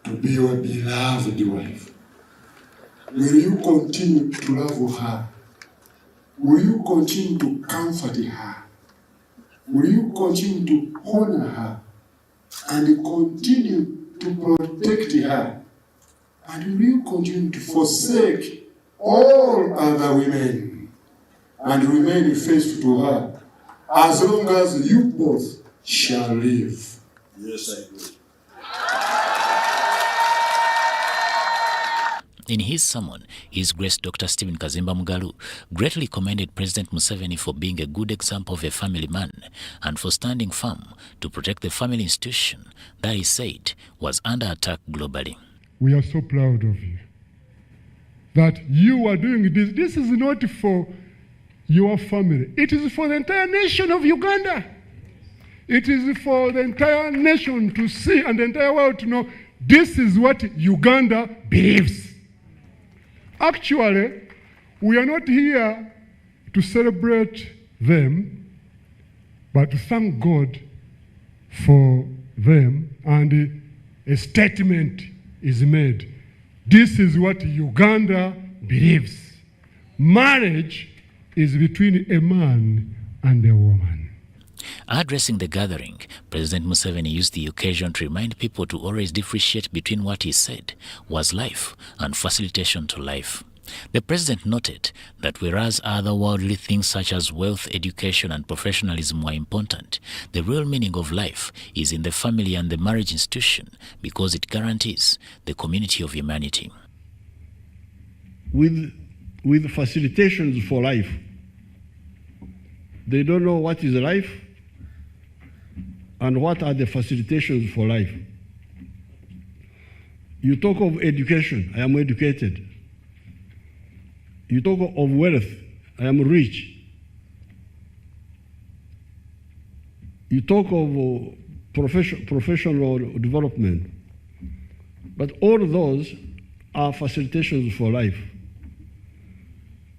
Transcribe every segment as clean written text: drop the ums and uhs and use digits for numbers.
to be your beloved wife? Will you continue to love her? Will you continue to comfort her? Will you continue to honor her and continue to protect her? And will you continue to forsake all other women and remain faithful to her as long as you both shall live? Yes, I will. In his sermon, His Grace Dr. Stephen Kazimba Mugalu greatly commended President Museveni for being a good example of a family man and for standing firm to protect the family institution that he said was under attack globally. We are so proud of you that you are doing this. This is not for your family. It is for the entire nation of Uganda. It is for the entire nation to see and the entire world to know this is what Uganda believes. Actually, we are not here to celebrate them, but to thank God for them, and a statement is made. This is what Uganda believes. Marriage is between a man and a woman. Addressing the gathering, President Museveni used the occasion to remind people to always differentiate between what he said was life and facilitation to life. The president noted that whereas other worldly things such as wealth, education and professionalism were important, the real meaning of life is in the family and the marriage institution because it guarantees the community of humanity. With facilitations for life, they don't know what is life and what are the facilitations for life. You talk of education, I am educated. You talk of wealth, I am rich. You talk of professional development. But all those are facilitations for life.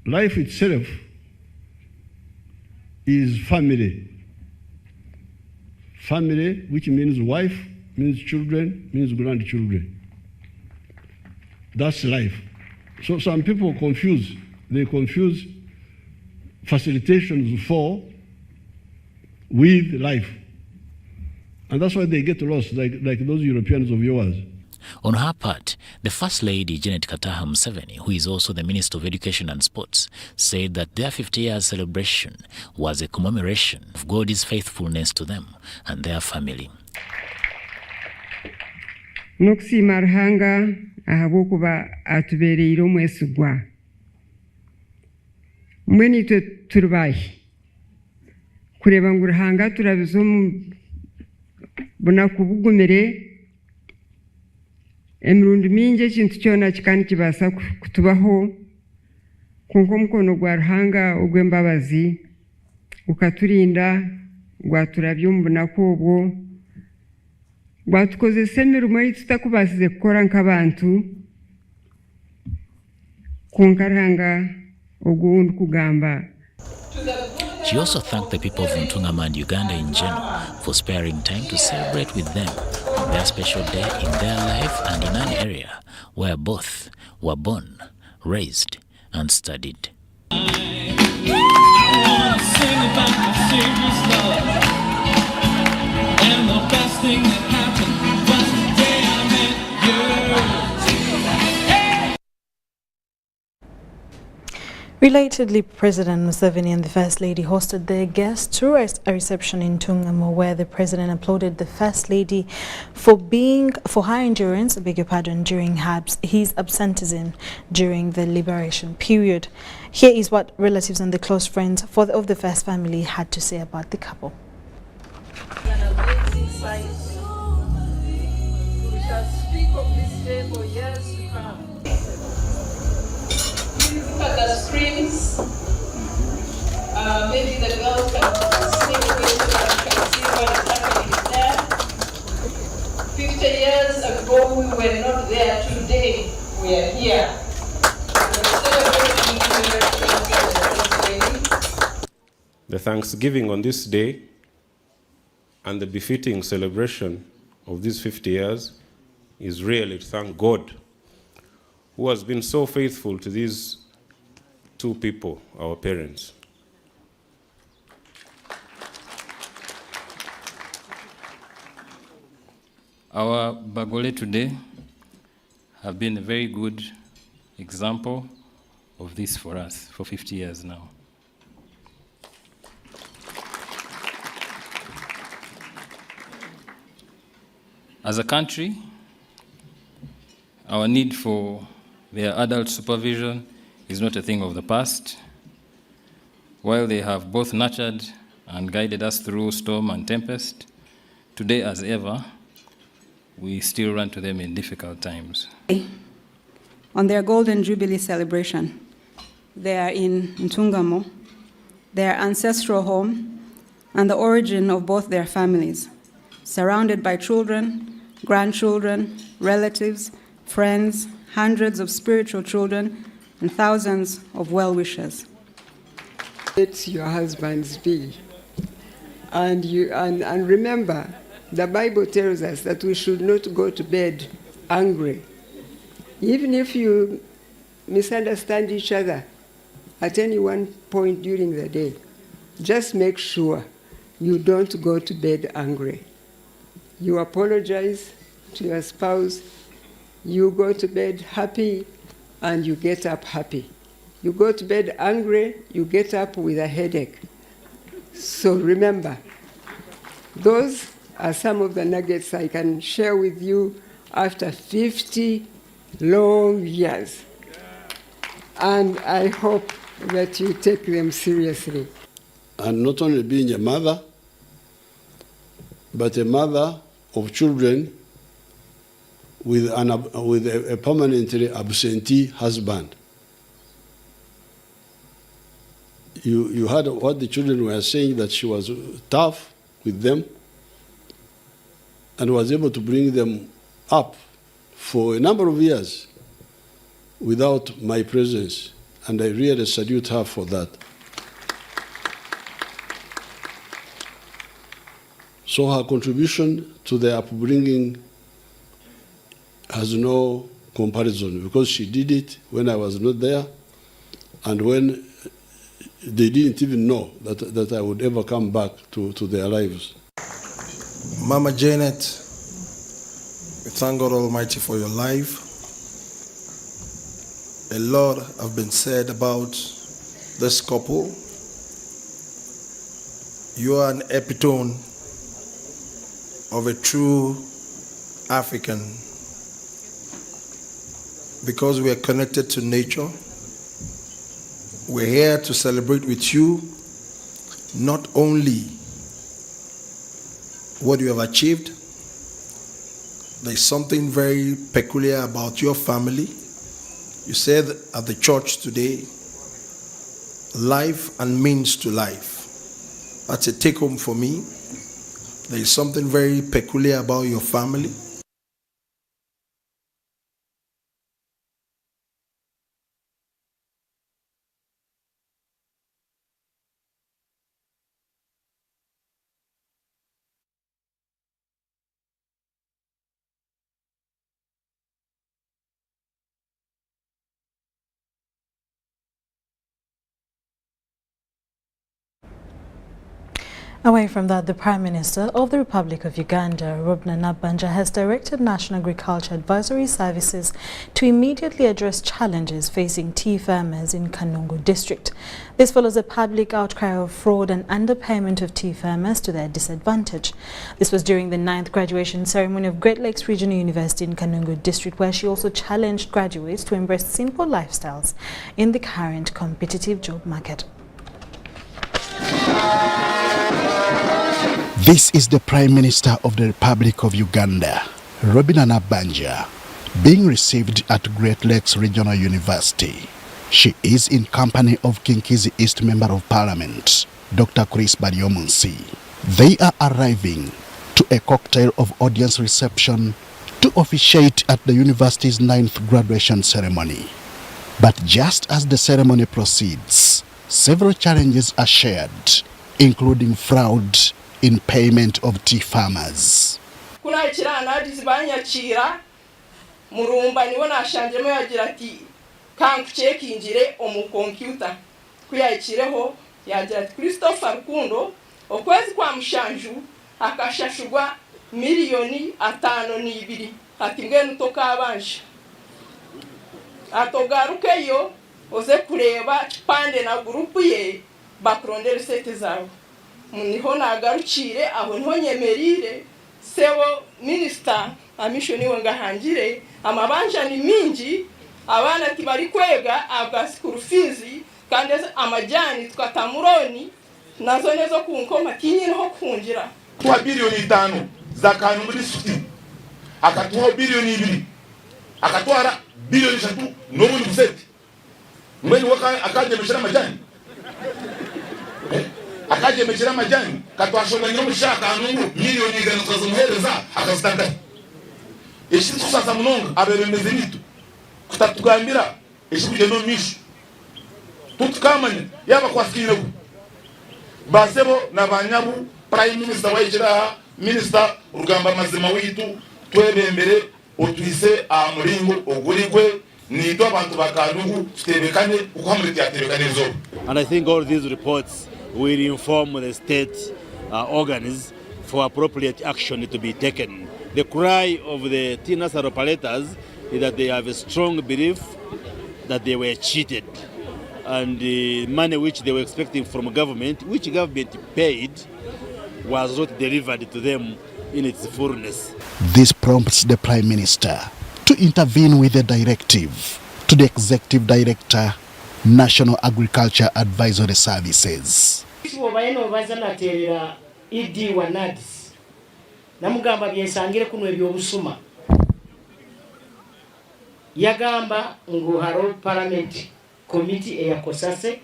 Life itself is family. Family, which means wife, means children, means grandchildren. That's life. So some people confuse. They confuse facilitations for with life. And that's why they get lost, like those Europeans of yours. On her part, the First Lady, Janet Kataha Museveni, who is also the Minister of Education and Sports, said that their 50 years celebration was a commemoration of God's faithfulness to them and their family. Nokusiima Ruhanga ahabw'okuba atubeereire omwesigwa. Mbwenu itwe turi baahi kureba ngu Ruhanga turabiza omu bunaku bugumire emirundi mingi ekintu kyona kikaba nikibaasa kutubaho kwonka omukono gwa Ruhanga ogw'embabazi gukaturinda gwaturabya omu bunaku obwo gwatukozesa emirimo ei tutakubaasize kukora nk'abantu kwonka Ruhanga ogwo ndikugamba. She also thanked the people of Ntungama and Uganda in general for sparing time to celebrate with them on their special day in their life and in an area where both were born, raised, and studied. I want to sing about my Savior's love, and the best thing that happened was the day I met you. Relatedly, President Museveni and the First Lady hosted their guests through a reception in Ntungama, where the President applauded the First Lady for her endurance, during his absenteeism during the liberation period. Here is what relatives and the close friends of the First family had to say about the couple. An amazing sight. We shall speak of this day for years to come. Look at the screens. Maybe the girls can sneak away so that you can see what is happening there. 50 years ago, we were not there. Today, we are here. The Thanksgiving on this day and the befitting celebration of these 50 years is really to thank God, who has been so faithful to these two people, our parents. Our Bagole today have been a very good example of this for us for 50 years now. As a country, our need for their adult supervision is not a thing of the past. While they have both nurtured and guided us through storm and tempest, today as ever, we still run to them in difficult times. On their Golden Jubilee celebration, they are in Ntungamo, their ancestral home, and the origin of both their families, surrounded by children, grandchildren, relatives, friends, hundreds of spiritual children, and thousands of well-wishers. Let your husbands be. And remember, the Bible tells us that we should not go to bed angry. Even if you misunderstand each other at any one point during the day, just make sure you don't go to bed angry. You apologize to your spouse, you go to bed happy, and you get up happy. You go to bed angry, you get up with a headache. So remember, those are some of the nuggets I can share with you after 50 long years. And I hope that you take them seriously. And not only being a mother, but a mother of children with a permanently absentee husband. You heard what the children were saying, that she was tough with them and was able to bring them up for a number of years without my presence, and I really salute her for that. So her contribution to the upbringing has no comparison, because she did it when I was not there, and when they didn't even know that I would ever come back to their lives. Mama Janet, we thank God Almighty for your life. A lot have been said about this couple. You are an epitome of a true African, because we are connected to nature. We're here to celebrate with you not only what you have achieved. There's something very peculiar about your family. You said at the church today, life and means to life. That's a take home for me. There is something very peculiar about your family. Away from that, the Prime Minister of the Republic of Uganda, Robina Nabbanja, has directed National Agriculture Advisory Services to immediately address challenges facing tea farmers in Kanungu district. This follows a public outcry of fraud and underpayment of tea farmers to their disadvantage. This was during the 9th graduation ceremony of Great Lakes Regional University in Kanungu district, where she also challenged graduates to embrace simple lifestyles in the current competitive job market. This is the Prime Minister of the Republic of Uganda, Robina Nabbanja, being received at Great Lakes Regional University. She is in company of Kinkizi East Member of Parliament, Dr. Chris Baryomunsi. They are arriving to a cocktail of audience reception to officiate at the university's 9th graduation ceremony. But just as the ceremony proceeds, several challenges are shared, including fraud in payment of tea farmers. Kuna ekiranga zibanyakira Murumba niwe nashanjemo yagira ati kankucekinjire omu computer kuyayikireho yagira ati Christopher Rukundo okwezi kwa mushanju akashashugwa miliyoni 5.2 ati ngene tokabanje atogarukeyo oze kureba kipande na grupu ye bakurondera sete zawe niho nagarukire aho niho nyemerire sebo minister amishoni wangahangire amabanja ni mingi abana tibari kwega agasikuru fizi kandi amajani tukatamuroni nazo nezo kunkoma kinyine ho kunjira kwa bilioni 5 za kanungu district akatuha bilioni 2 akatwara bilioni 3 n'ubundi guseti mwene waka akajemeshera amajani akajemeshera amajani katwashonga nyo mushaka kanungu milioni 5 twazomuhereza akazitanga eshi tusasa munonga abebemeze nitu kutatugambira eshi kugendo mishu tutukamanya yaba kwasikira ku basebo nabanyabu prime minister wayijira minister urugamba mazima witu twebembere otwise amuringo ogurigwe nito abantu bakanungu tutebekane uko hamuriti yatebekane zo. And I think all these reports will inform the state organs for appropriate action to be taken. The cry of the TNASAR operators is that they have a strong belief that they were cheated and the money which they were expecting from government, which government paid, was not delivered to them in its fullness. This prompts the Prime Minister to intervene with a directive to the Executive Director, National Agriculture Advisory Services. Namugamba byesangire kuno ebyobusuma yagamba ngo haro parliament committee eyakosase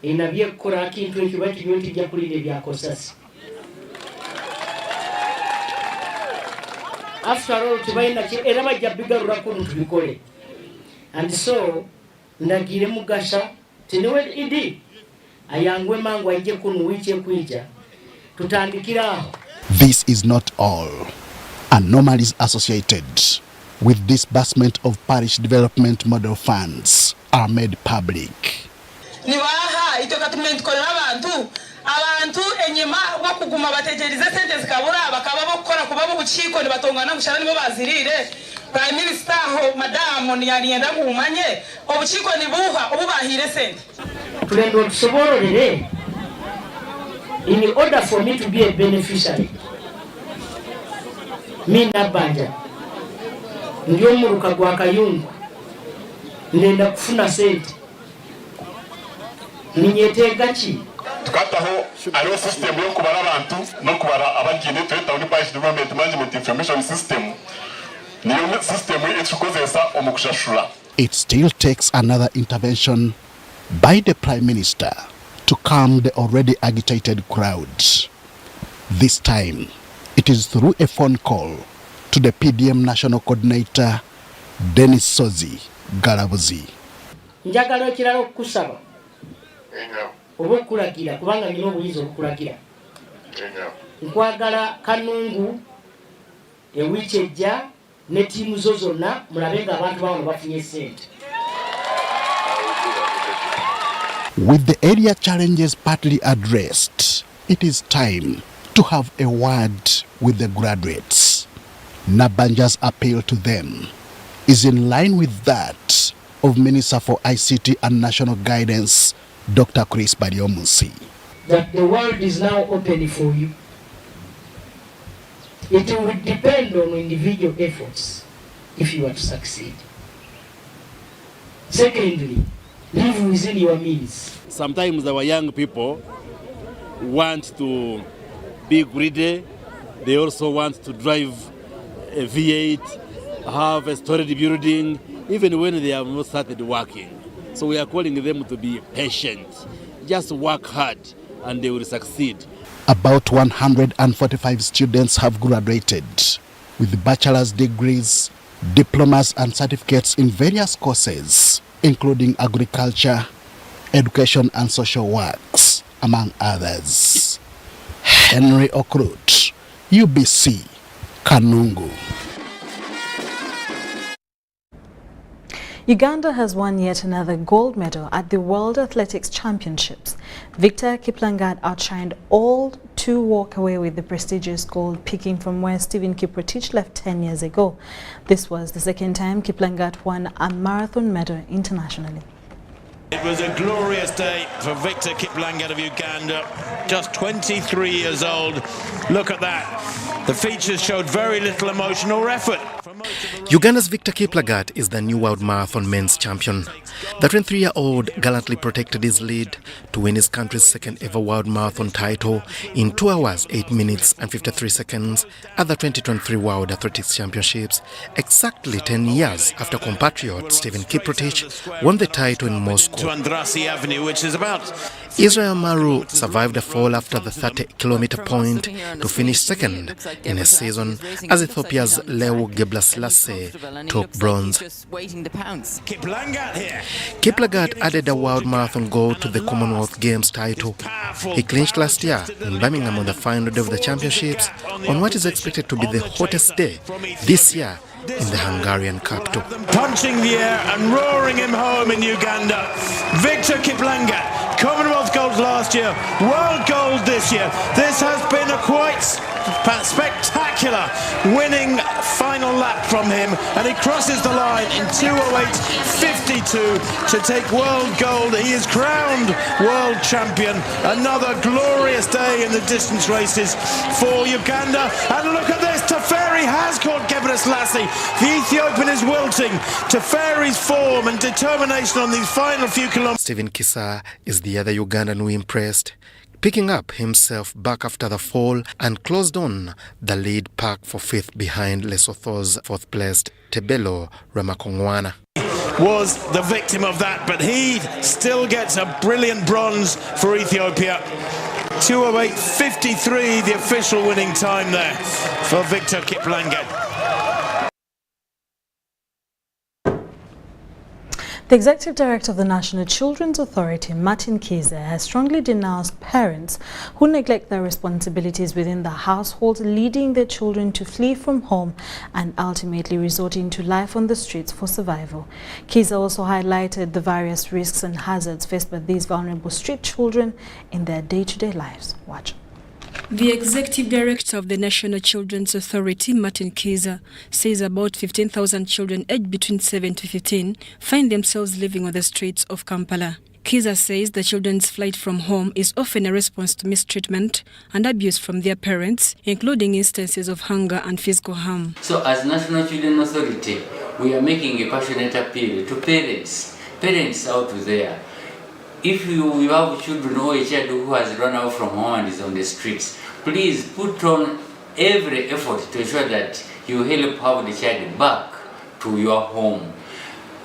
inabye kukora kintu ekibati byonti bya kulinde byakosase after all tubaina ki era bajja bigarura kuno tubikole and so ndagire mugasha tinewe idi ayangwe mangu ajje kuno wiche kwija tutandikira. This is not all. Anomalies associated with disbursement of parish development model funds are made public. Niwaha itokatumenti kolera abantu enyema bakuguma bategereza sente zikabura bakaba bokora kuba buchiko nibatongana gushara nibo bazirire prime minister ho madam ni yarienda kumanye obuchiko nibuha obubahire sente tulendo tusobororere. In order for me to be a beneficiary, mina banja ndio muruka gwa kayungu ndenda kufuna sente ninyetega ki tukataho ariyo system yo kubara abantu no kubara abagine tweta uri parish development management information system niyo system itukozesa omukushashura. It still takes another intervention by the Prime Minister to calm the already agitated crowds. This time, it is through a phone call to the PDM National Coordinator, Dennis Sozi Galabuzi. Njagala ekirala okusaba obukulagira kubanga nina obuyinza okukulagira nkwagala Kanungu ewiiki ejja ne ttiimu zo zonna mulabe nga abantu bano bafunye sente. With the area challenges partly addressed, it is time to have a word with the graduates. Nabanja's appeal to them is in line with that of Minister for ICT and National Guidance, Dr. Chris Bariomusi. That the world is now open for you. It will depend on individual efforts if you are to succeed. Secondly, live within your means. Sometimes our young people want to be greedy. They also want to drive a V8, have a storage building, even when they have not started working. So we are calling them to be patient. Just work hard and they will succeed. About 145 students have graduated with bachelor's degrees, diplomas and certificates in various courses, including agriculture, education and social works, among others. Henry Okrut, UBC, Kanungu. Uganda has won yet another gold medal at the World Athletics Championships. Victor Kiplangat outshined all to walk away with the prestigious gold, picking from where Stephen Kiprotich left 10 years ago. This was the second time Kiplangat won a marathon medal internationally. It was a glorious day for Victor Kiplangat of Uganda, just 23 years old. Look at that. The features showed very little emotion or effort. Uganda's Victor Kiplangat is the new world marathon men's champion. The 23-year-old gallantly protected his lead to win his country's second ever world marathon title in 2 hours, 8 minutes and 53 seconds at the 2023 World Athletics Championships, exactly 10 years after compatriot Stephen Kiprotich won the title in Moscow. To Andrassy Avenue, which is about... Israel Maru survived a fall after the 30-kilometer point to finish second in a season as Ethiopia's Leo Gebrselassie took bronze. Kiplangat added a world marathon gold to the Commonwealth Games title. He clinched last year in Birmingham on the final day of the championships on what is expected to be the hottest day this year in the Hungarian capital. Punching the air and roaring him home in Uganda. Victor Kiplangat, Commonwealth gold last year, world gold this year. This has been a quite spectacular winning final lap from him, and he crosses the line in 2:08.52 to take world gold. He is crowned world champion. Another glorious day in the distance races for Uganda. And look at this, Teferi has caught Gebrselassie. The Ethiopian is wilting. Teferi's form and determination on these final few kilometers. Stephen Kisa is the other Ugandan who impressed, picking up himself back after the fall and closed on the lead pack for fifth behind Lesotho's fourth-placed Tebelo Ramakongwana. Was the victim of that, but he still gets a brilliant bronze for Ethiopia. 2:08.53, the official winning time there for Victor Kiplangat. The Executive Director of the National Children's Authority, Martin Kiza, has strongly denounced parents who neglect their responsibilities within the household, leading their children to flee from home and ultimately resorting to life on the streets for survival. Kiza also highlighted the various risks and hazards faced by these vulnerable street children in their day-to-day lives. Watch. The Executive Director of the National Children's Authority, Martin Kiza, says about 15,000 children aged between 7 to 15 find themselves living on the streets of Kampala. Kiza says the children's flight from home is often a response to mistreatment and abuse from their parents, including instances of hunger and physical harm. So as National Children's Authority, we are making a passionate appeal to parents out there. If you have children or a child who has run out from home and is on the streets, please put on every effort to ensure that you help have the child back to your home.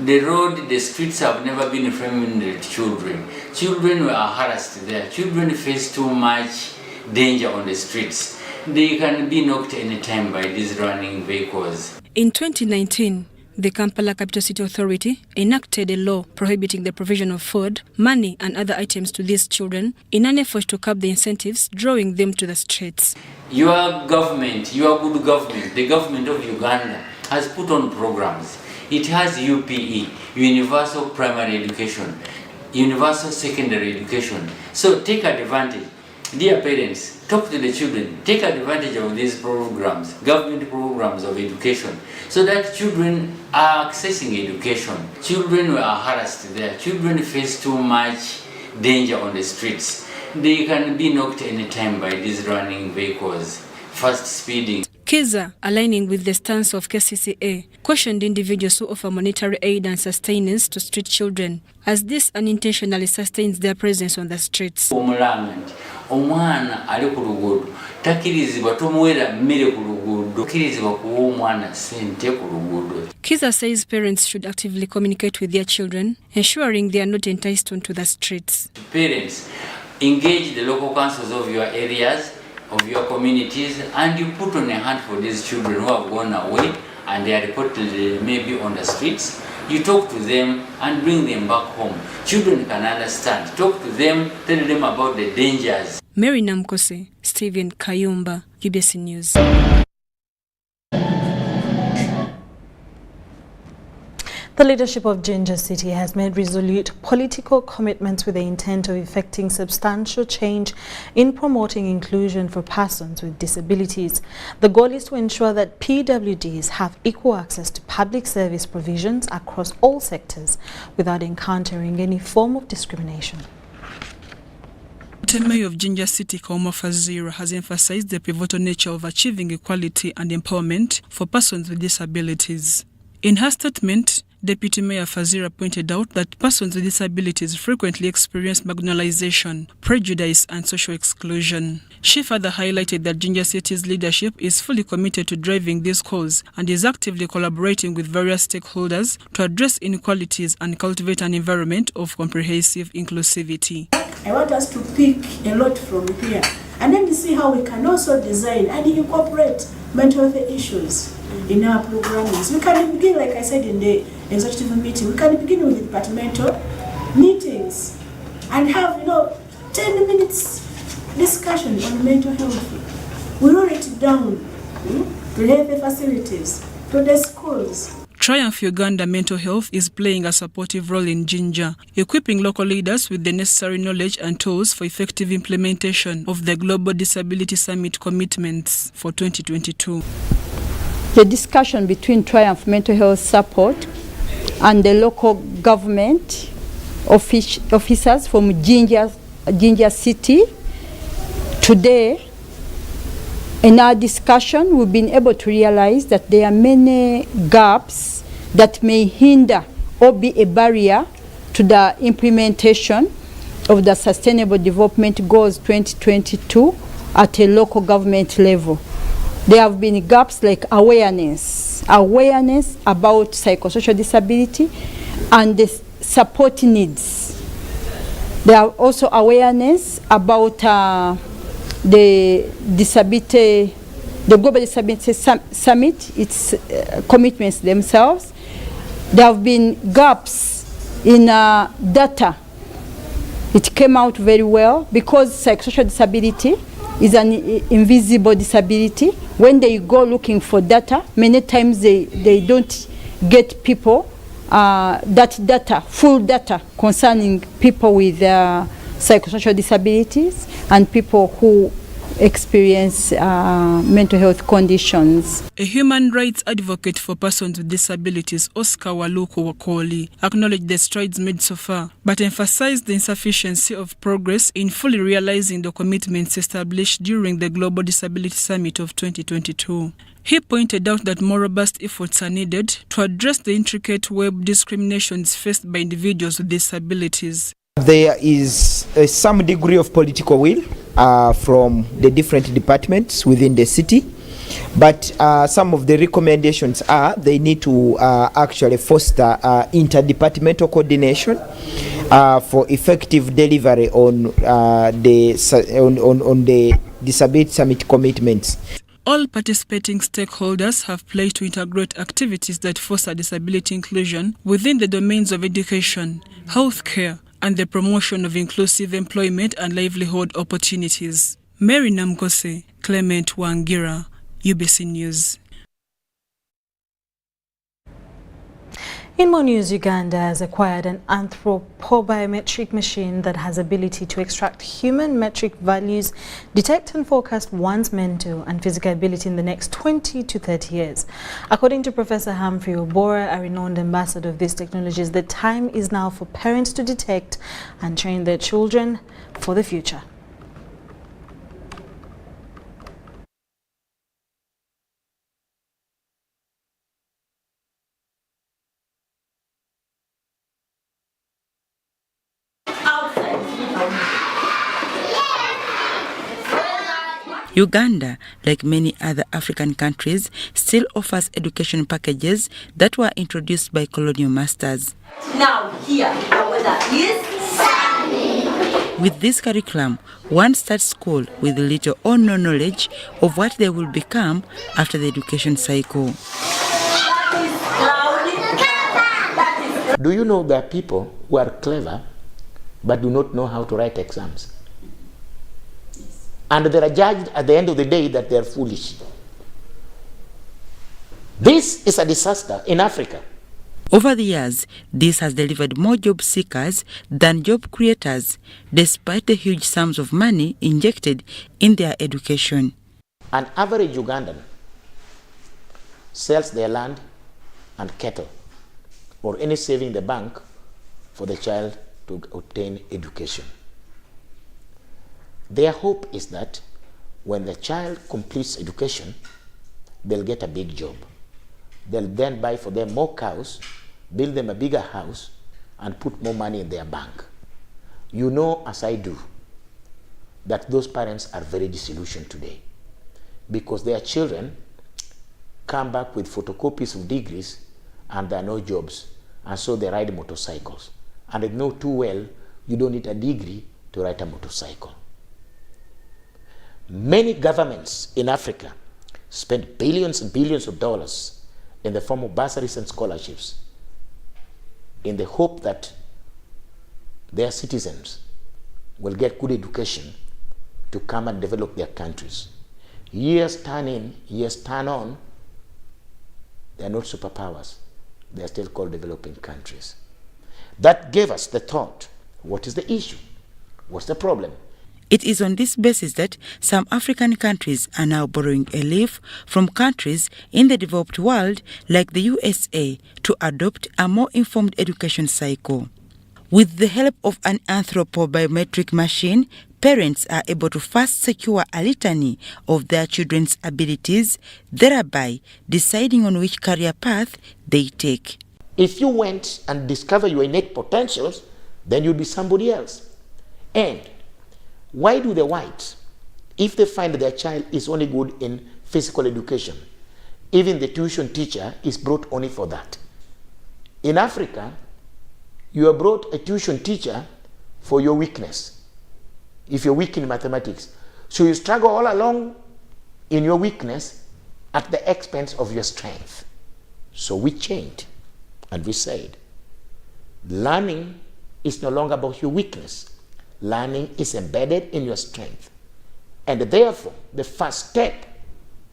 The road, the streets have never been friendly to children. Children were harassed there. Children face too much danger on the streets. They can be knocked anytime by these running vehicles. In 2019, the Kampala Capital City Authority enacted a law prohibiting the provision of food, money and other items to these children in an effort to curb the incentives drawing them to the streets. Your government, your good government, the government of Uganda has put on programs. It has UPE, Universal Primary Education, Universal Secondary Education. So take advantage. Dear parents, talk to the children, take advantage of these programs, government programs of education, so that children are accessing education. Children were harassed there. Children face too much danger on the streets. They can be knocked anytime by these running vehicles, fast speeding. Kiza, aligning with the stance of KCCA, questioned individuals who offer monetary aid and sustenance to street children, as this unintentionally sustains their presence on the streets. Omwana ali ku luguudo takirizibwa tumuwera mmere ku luguudo takirizibwa kuwa omwana sente ku luguudo. Kiza says parents should actively communicate with their children, ensuring they are not enticed onto the streets. Parents, engage the local councils of your areas, of your communities, and you put on a hand for these children who have gone away and they are reported maybe on the streets. You talk to them and bring them back home. Children can understand. Talk to them, tell them about the dangers. Mary Namkose, Stephen Kayumba, UBC News. The leadership of Jinja City has made resolute political commitments with the intent of effecting substantial change in promoting inclusion for persons with disabilities. The goal is to ensure that PWDs have equal access to public service provisions across all sectors without encountering any form of discrimination. The Mayor of Jinja City, Kauma Fazira, has emphasized the pivotal nature of achieving equality and empowerment for persons with disabilities. In her statement, Deputy Mayor Fazira pointed out that persons with disabilities frequently experience marginalization, prejudice and social exclusion. She further highlighted that Jinja City's leadership is fully committed to driving this cause and is actively collaborating with various stakeholders to address inequalities and cultivate an environment of comprehensive inclusivity. I want us to pick a lot from here and then see how we can also design and incorporate mental health issues in our programs. We can begin, like I said in the executive meeting, we can begin with departmental meetings and have 10 minutes discussion on mental health. We wrote it down to health facilities, to the schools. Triumph Uganda Mental Health is playing a supportive role in Jinja, equipping local leaders with the necessary knowledge and tools for effective implementation of the Global Disability Summit commitments for 2022. The discussion between Triumph Mental Health Support and the local government officers from Jinja City. Today, in our discussion, we've been able to realize that there are many gaps that may hinder or be a barrier to the implementation of the Sustainable Development Goals 2022 at a local government level. There have been gaps like awareness about psychosocial disability and the support needs. There are also awareness about the Global Disability Summit, its commitments themselves. There have been gaps in data. It came out very well because psychosocial disability is an invisible disability. When they go looking for data, many times they don't get people that data, full data concerning people with psychosocial disabilities and people who experience mental health conditions. A human rights advocate for persons with disabilities, Oscar Waluku Wakoli, acknowledged the strides made so far, but emphasized the insufficiency of progress in fully realizing the commitments established during the Global Disability Summit of 2022. He pointed out that more robust efforts are needed to address the intricate web discriminations faced by individuals with disabilities. There is some degree of political will from the different departments within the city, but some of the recommendations are they need to actually foster interdepartmental coordination for effective delivery on the Disability Summit commitments. All participating stakeholders have pledged to integrate activities that foster disability inclusion within the domains of education, healthcare, and the promotion of inclusive employment and livelihood opportunities. Mary Namkose, Clement Wangira, UBC News. In more news, Uganda has acquired an anthropobiometric machine that has ability to extract human metric values, detect and forecast one's mental and physical ability in the next 20 to 30 years. According to Professor Humphrey Obora, a renowned ambassador of these technologies, the time is now for parents to detect and train their children for the future. Uganda, like many other African countries, still offers education packages that were introduced by colonial masters. Now here, the weather is sunny. With this curriculum, one starts school with little or no knowledge of what they will become after the education cycle. Do you know there are people who are clever but do not know how to write exams? And they are judged at the end of the day that they are foolish. This is a disaster in Africa. Over the years, this has delivered more job seekers than job creators, despite the huge sums of money injected in their education. An average Ugandan sells their land and cattle or any saving in the bank for the child to obtain education. Their hope is that when the child completes education, they'll get a big job. They'll then buy for them more cows, build them a bigger house, and put more money in their bank. You know, as I do, that those parents are very disillusioned today because their children come back with photocopies of degrees and there are no jobs, and so they ride motorcycles. And they know too well you don't need a degree to ride a motorcycle. Many governments in Africa spend billions and billions of dollars in the form of bursaries and scholarships in the hope that their citizens will get good education to come and develop their countries. Years turn in, years turn on, they are not superpowers. They are still called developing countries. That gave us the thought, what is the issue? What's the problem? It is on this basis that some African countries are now borrowing a leaf from countries in the developed world like the USA to adopt a more informed education cycle. With the help of an anthropobiometric machine, parents are able to first secure a litany of their children's abilities, thereby deciding on which career path they take. If you went and discovered your innate potentials, then you'd be somebody else. And why do the whites, if they find their child is only good in physical education, even the tuition teacher is brought only for that? In Africa, you are brought a tuition teacher for your weakness, if you're weak in mathematics. So you struggle all along in your weakness at the expense of your strength. So we changed and we said, learning is no longer about your weakness. Learning is embedded in your strength. And therefore, the first step,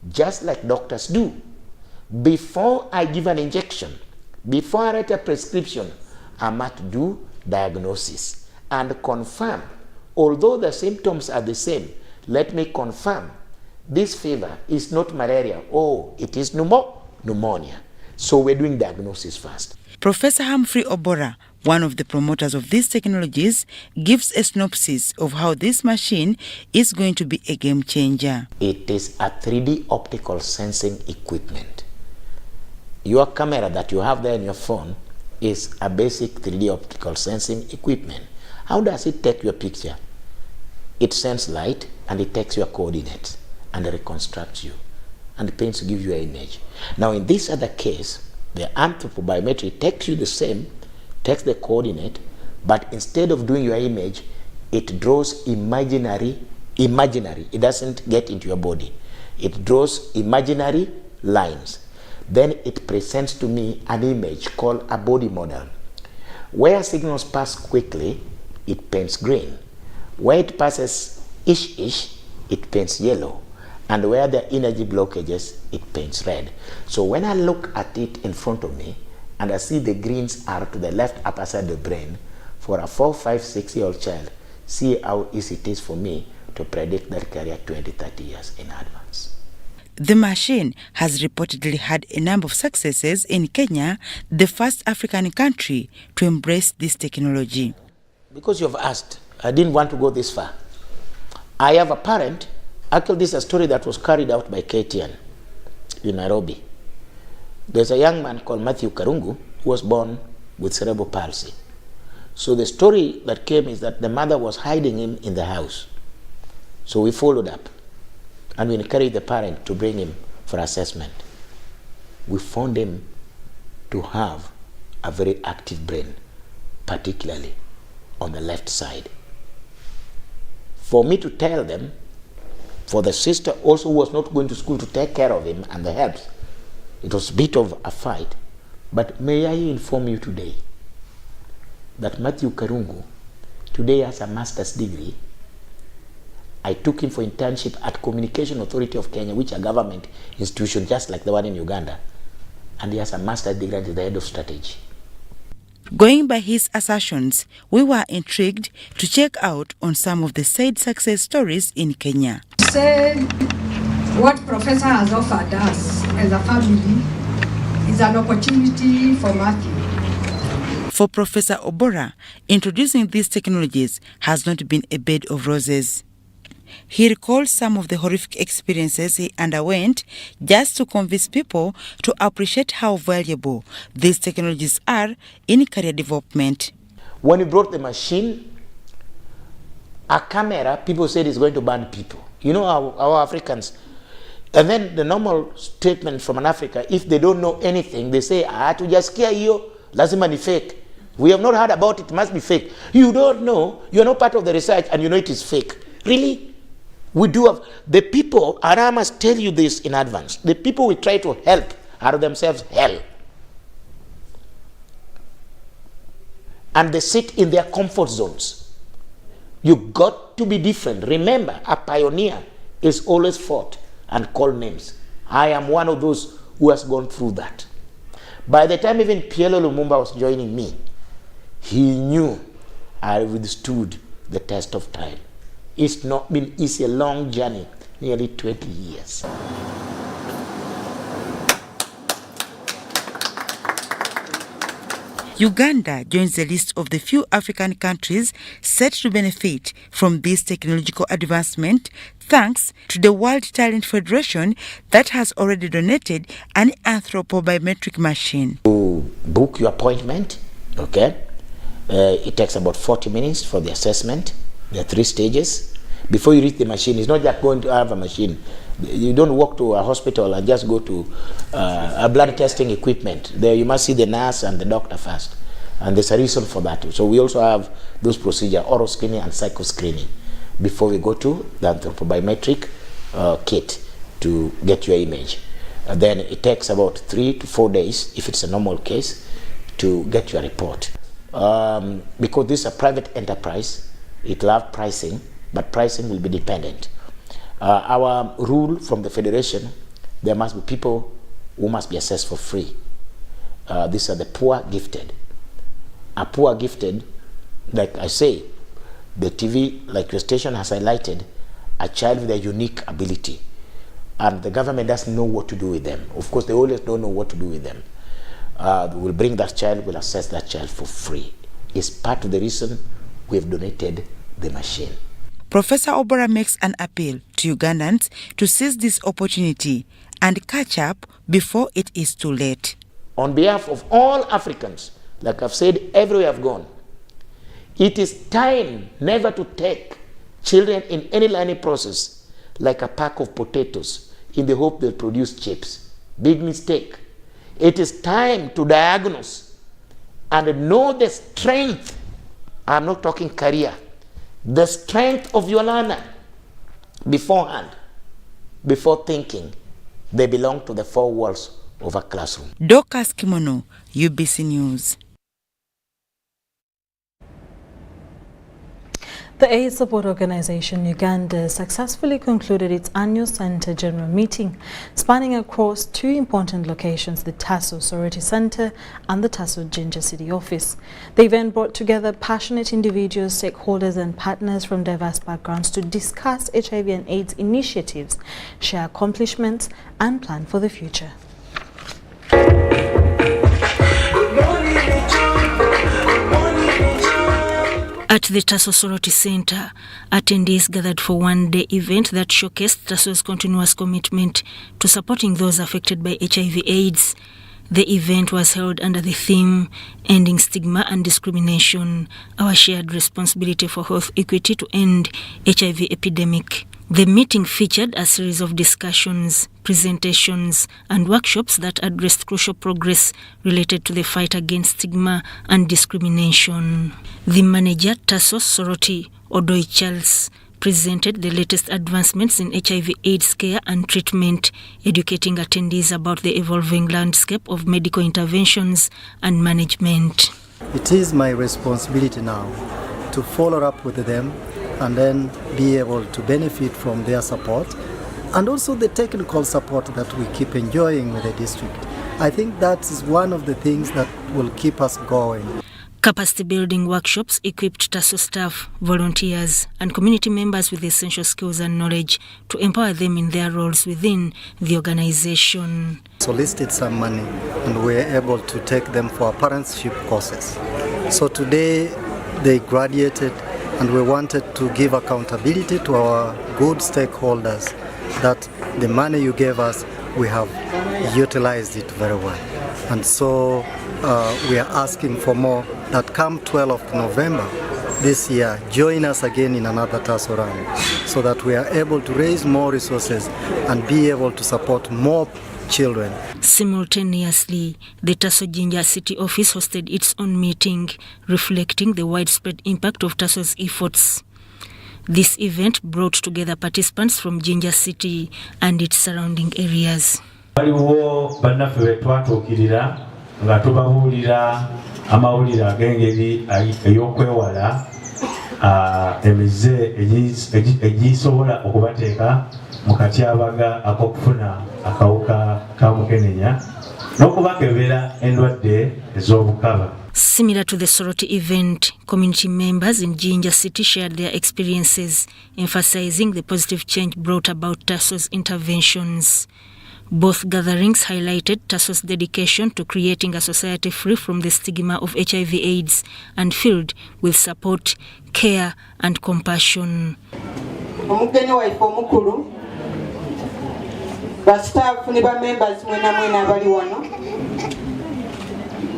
just like doctors do, before I give an injection, before I write a prescription, I must do diagnosis and confirm. Although the symptoms are the same, let me confirm this fever is not malaria. Oh, it is pneumonia. So we're doing diagnosis first. Professor Humphrey Obora, one of the promoters of these technologies, gives a synopsis of how this machine is going to be a game changer. It is a 3D optical sensing equipment. Your camera that you have there in your phone is a basic 3D optical sensing equipment. How does it take your picture? It sends light and it takes your coordinates and reconstructs you and paints to give you an image. Now in this other case, the anthropobiometry takes you the same, takes the coordinate, but instead of doing your image, it draws imaginary. It doesn't get into your body. It draws imaginary lines. Then it presents to me an image called a body model. Where signals pass quickly, it paints green. Where it passes ish, it paints yellow. And where there are energy blockages, it paints red. So when I look at it in front of me, and I see the greens are to the left upper side of the brain, for a 4, 5, 6-year-old child, see how easy it is for me to predict their career 20, 30 years in advance. The machine has reportedly had a number of successes in Kenya, the first African country to embrace this technology. Because you've asked, I didn't want to go this far. I have a parent, actually this is a story that was carried out by KTN in Nairobi. There's a young man called Matthew Karungu who was born with cerebral palsy. So the story that came is that the mother was hiding him in the house. So we followed up and we encouraged the parent to bring him for assessment. We found him to have a very active brain, particularly on the left side. For me to tell them, for the sister also who was not going to school to take care of him and the helps, it was a bit of a fight. But may I inform you today that Matthew Karungu today has a master's degree. I took him for internship at Communication Authority of Kenya, which is a government institution just like the one in Uganda. and he has a master's degree and is the head of strategy. Going by his assertions, we were intrigued to check out on some of the said success stories in Kenya. Say what Professor has offered us as a family is an opportunity for Matthew. For Professor Obora, introducing these technologies has not been a bed of roses. He recalls some of the horrific experiences he underwent just to convince people to appreciate how valuable these technologies are in career development. When he brought the machine, a camera, people said it's going to burn people. You know our Africans. And then the normal statement from an African, if they don't know anything, they say, tujasikia hiyo, lazima ni fake. We have not heard about it, it must be fake. You don't know, you're not part of the research and you know it is fake. Really? We do have, the people, and I must tell you this in advance, the people we try to help are themselves hell. And they sit in their comfort zones. You got to be different. Remember, a pioneer is always fought and called names. I am one of those who has gone through that. By the time even PLO Lumumba was joining me, he knew I withstood the test of time. It's not been easy, a long journey, nearly 20 years. Uganda joins the list of the few African countries set to benefit from this technological advancement thanks to the World Talent Federation that has already donated an anthropobiometric machine. To book your appointment, okay? It takes about 40 minutes for the assessment. There are 3 stages. Before you reach the machine, it's not just going to have a machine. You don't walk to a hospital and just go to a blood testing equipment. There you must see the nurse and the doctor first. And there's a reason for that. So we also have those procedures, oral screening and psycho screening, before we go to the anthropobiometric kit to get your image. And then it takes about 3 to 4 days, if it's a normal case, to get your report. Because this is a private enterprise, it will have pricing, but pricing will be dependent. Our rule from the Federation, there must be people who must be assessed for free. These are the poor gifted. A poor gifted, like I say, the TV, like your station has highlighted, a child with a unique ability. And the government doesn't know what to do with them. Of course, they always don't know what to do with them. We'll bring that child, we'll assess that child for free. It's part of the reason we've donated the machine. Professor Obora makes an appeal to Ugandans to seize this opportunity and catch up before it is too late. On behalf of all Africans, like I've said everywhere I've gone, it is time never to take children in any learning process like a pack of potatoes in the hope they'll produce chips. Big mistake. It is time to diagnose and know the strength. I'm not talking career. The strength of your learner beforehand, before thinking they belong to the 4 walls of a classroom. Dorcas Kimono, UBC News. The aid support organization Uganda successfully concluded its annual Centre General Meeting, spanning across 2 important locations, the Tasso Sorority Centre and the Tasso Ginger City Office. The event brought together passionate individuals, stakeholders and partners from diverse backgrounds to discuss HIV and AIDS initiatives, share accomplishments and plan for the future. At the Tasso Sorority Center, attendees gathered for one-day event that showcased Tasso's continuous commitment to supporting those affected by HIV/AIDS. The event was held under the theme, Ending Stigma and Discrimination, Our Shared Responsibility for Health Equity to End HIV Epidemic. The meeting featured a series of discussions, presentations, and workshops that addressed crucial progress related to the fight against stigma and discrimination. The manager, Tasso Sorority, Odoi Charles, presented the latest advancements in HIV/AIDS care and treatment, educating attendees about the evolving landscape of medical interventions and management. It is my responsibility now to follow up with them and then be able to benefit from their support and also the technical support that we keep enjoying with the district. I think that is one of the things that will keep us going. Capacity building workshops equipped TASO staff, volunteers and community members with essential skills and knowledge to empower them in their roles within the organization. Solicited some money and we were able to take them for apprenticeship courses. So today they graduated and we wanted to give accountability to our good stakeholders that the money you gave us, we have utilized it very well. And so we are asking for more, that come 12th of November this year, join us again in another TASO run so that we are able to raise more resources and be able to support more children. Simultaneously, the TASO Jinja City Office hosted its own meeting, reflecting the widespread impact of TASO's efforts. This event brought together participants from Jinja City and its surrounding areas. Waliwo bannaffe twatuukirira nga tubabuulira amawulire ag'engeri ey'okwewala emize egisobola okubateeka mu katyabaga ak'okufuna akawuka ka mukenenya n'okubakebera endwadde ez'obukaba. Similar to the Soroti event, community members in Jinja City shared their experiences, emphasizing the positive change brought about TASO's interventions. Both gatherings highlighted TASO's dedication to creating a society free from the stigma of HIV/AIDS and filled with support, care and compassion. Omugeni waife omukulu, ba staff ne ba members mwena abali wano.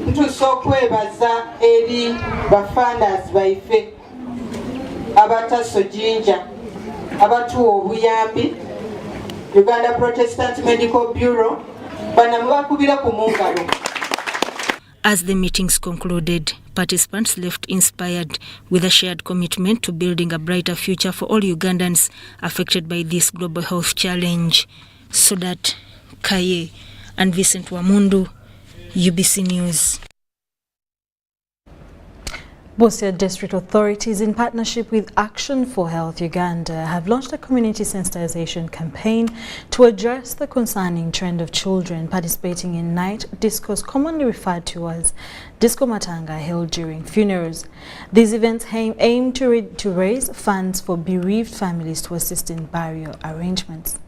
Ntuuse okwebaza eri ba funders baife aba TASO Jinja abatuwa obuyambi, Uganda Protestant Medical Bureau, banamubakubira ku mungalo. As the meetings concluded, participants left inspired with a shared commitment to building a brighter future for all Ugandans affected by this global health challenge. Sodat Kaye and Vincent Wamundu, UBC News. Busia District authorities, in partnership with Action for Health Uganda, have launched a community sensitization campaign to address the concerning trend of children participating in night discos, commonly referred to as disco matanga, held during funerals. These events aim to raise funds for bereaved families to assist in burial arrangements.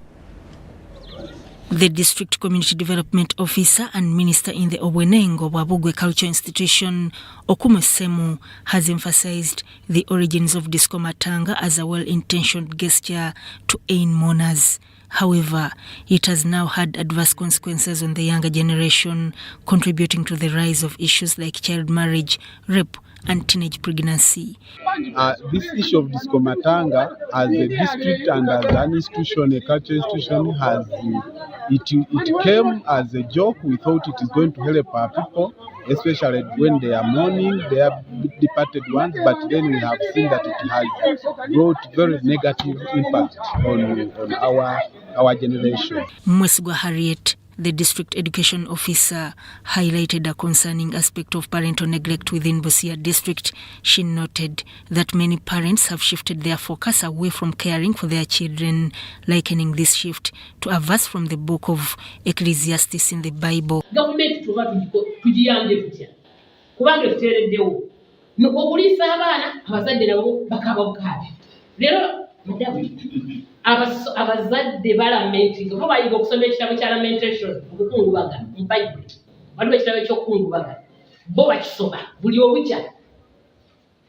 The District Community Development Officer and Minister in the Obwenengo Wabugwe Culture Institution, Okume Semu, has emphasized the origins of disco matanga as a well-intentioned gesture to aid mourners. However, it has now had adverse consequences on the younger generation, contributing to the rise of issues like child marriage, rape, and teenage pregnancy. This issue of disco matanga, as a district and as an institution, a culture institution, it came as a joke. We thought it is going to help our people, especially when they are mourning their departed ones, but then we have seen that it has brought very negative impact on our generation. Mwesugwa Harriet, the District Education Officer, highlighted a concerning aspect of parental neglect within Busia District. She noted that many parents have shifted their focus away from caring for their children, likening this shift to a verse from the book of Ecclesiastes in the Bible. Government tujiyambe tutya kubanga tutereddewo okuliisa abaana abazadde nabo bakaba bukaabi. Leero abazadde balamentinga bo bayiga okusoma ekitabo kya lamentation okukungubaga mu Bible. Waliwo ekitabo ky'okukungubaga bo bakisoma buli olukya.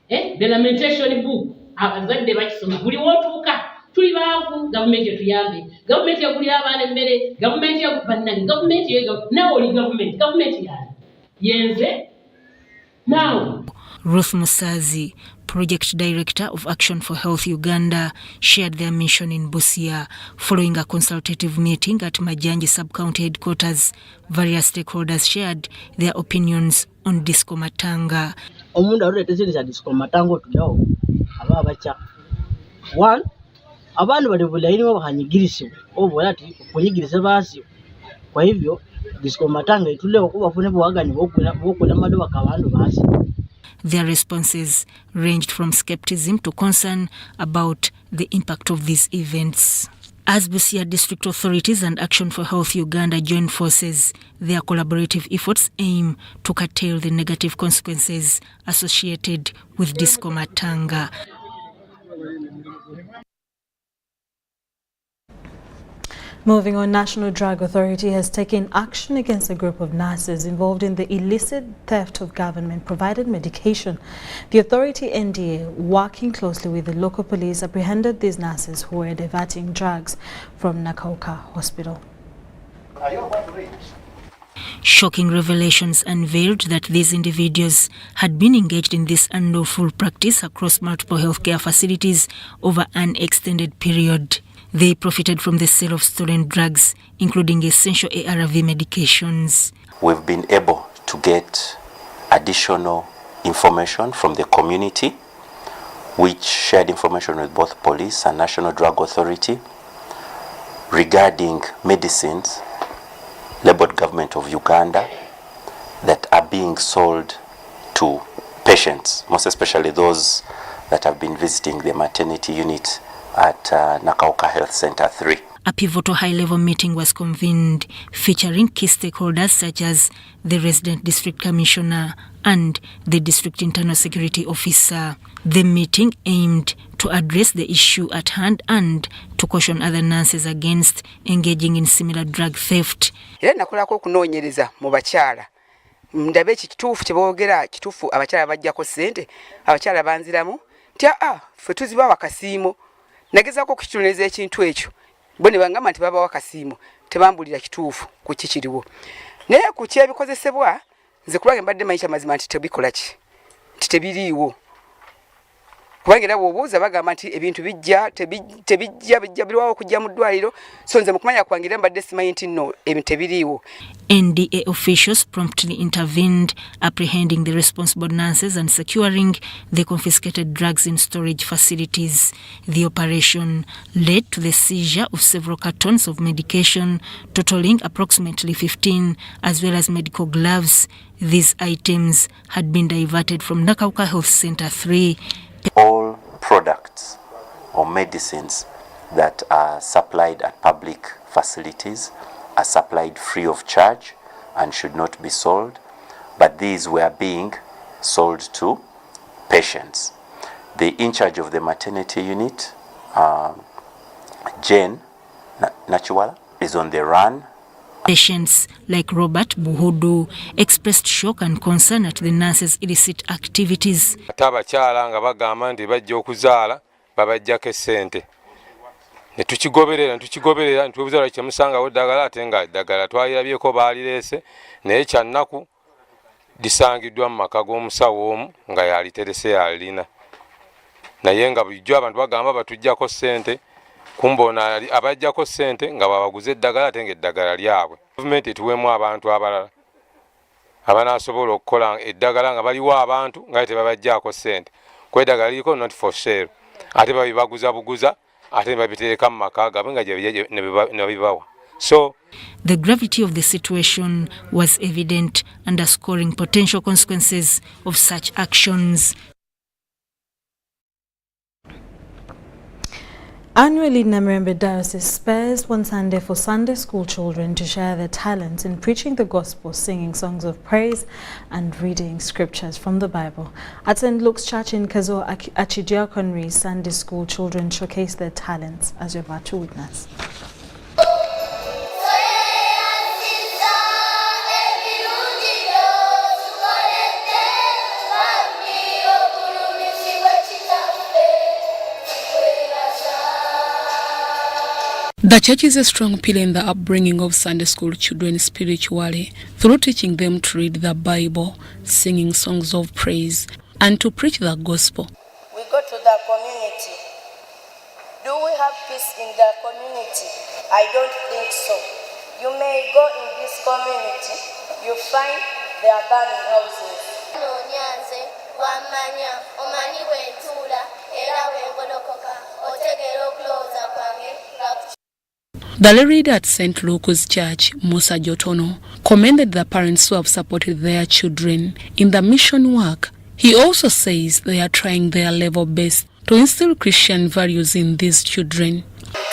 The lamentation book abazadde bakisoma buli wotuuka. Tuli baavu, gavumenti etuyambe, gavumenti yagulira abaana emmere, gavumenti yagubannani, gavumenti nawe oli gavumenti yani yenze now. Ruth Musazi, Project Director of Action for Health Uganda, shared their mission in Busia following a consultative meeting at Majanji Sub-County Headquarters. Various stakeholders shared their opinions on disco matanga. Omundu aruletesiriza disco matanga otujawo aba abacha. One, abantu bali bulaini bahanyigirisibwa obola ati okunyigiriza baasio. Kwa hivyo disco matanga itulewo kubafune bwagani bokola madoba kabandu baasi. Their responses ranged from skepticism to concern about the impact of these events. As Busia District authorities and Action for Health Uganda join forces, their collaborative efforts aim to curtail the negative consequences associated with disco matanga. Moving on, National Drug Authority has taken action against a group of nurses involved in the illicit theft of government-provided medication. The authority, NDA, working closely with the local police, apprehended these nurses who were diverting drugs from Nakauka Hospital. Shocking revelations unveiled that these individuals had been engaged in this unlawful practice across multiple healthcare facilities over an extended period. They profited from the sale of stolen drugs, including essential ARV medications. We've been able to get additional information from the community, which shared information with both police and National Drug Authority regarding medicines labeled Government of Uganda that are being sold to patients, most especially those that have been visiting the maternity unit at Nakauka Health Center 3. A pivotal high-level meeting was convened featuring key stakeholders such as the resident district commissioner and the district internal security officer. The meeting aimed to address the issue at hand and to caution other nurses against engaging in similar drug theft. Era nakolako okunoonyereza mu bakyala ndabe kituufu kyeboogera kituufu abakyala bajjako ssente abakyala banziramu tya ffe tuziba wakasiimo nagezaako okukituneza ekintu ekyo bo ne bangamba nti baba wakasiimo tebambulira kituufu ku kikiriwo naye ku kyebikozesebwa nze kulwange mbadde manyi kyamazima nti tebikola ki nti tebiriiwo kubanga era bw'obuuza bagamba nti ebintu bijja birwawo okujja mu ddwaliro so nze mu kumanya kwange era mbadde simanyi nti nno ebintu tebiriiwo. NDA officials promptly intervened, apprehending the responsible nurses and securing the confiscated drugs in storage facilities. The operation led to the seizure of several cartons of medication, totaling approximately 15, as well as medical gloves. These items had been diverted from Nakauka Health Center 3. All products or medicines that are supplied at public facilities are supplied free of charge and should not be sold, but these were being sold to patients. The in charge of the maternity unit, Jane Nachuala, is on the run. Patients like Robert Buhudu expressed shock and concern at the nurses' illicit activities. Abakyala nga bagamba nti bajja okuzaala babajjako essente. Ne tukigoberera ntubuuza lwaki musangawo eddagala ate nga eddagala twalirabyeko baalireese naye kyannaku lisangiddwa mu maka g'omusawo omu nga yaliterese yalina. Naye nga bulijjo abantu bagamba batujjako ssente kumbona abajjako ssente nga babaguze eddagala ate nga eddagala lyabwe. Gavumenti etuweemu abantu abalala abanaasobola okukola eddagala nga baliwo abantu nga tebabajjako ssente. Ku eddagala liriko not for sale ate babibaguza buguza ate babiteeka mu maka gaabwe nga ne bibawa. So the gravity of the situation was evident, underscoring potential consequences of such actions. Annually, Namirembe Diocese spares one Sunday for Sunday school children to share their talents in preaching the gospel, singing songs of praise and reading scriptures from the Bible. At St. Luke's Church in Kazo Archidiaconry, Sunday school children showcase their talents, as you're about to witness. The church is a strong pillar in the upbringing of Sunday school children spiritually, through teaching them to read the Bible, singing songs of praise, and to preach the gospel. We go to the community. Do we have peace in the community? I don't think so. You may go in this community, you find there are burning houses. The leader at St. Luke's Church, Musa Jotono, commended the parents who have supported their children in the mission work. He also says they are trying their level best to instill Christian values in these children.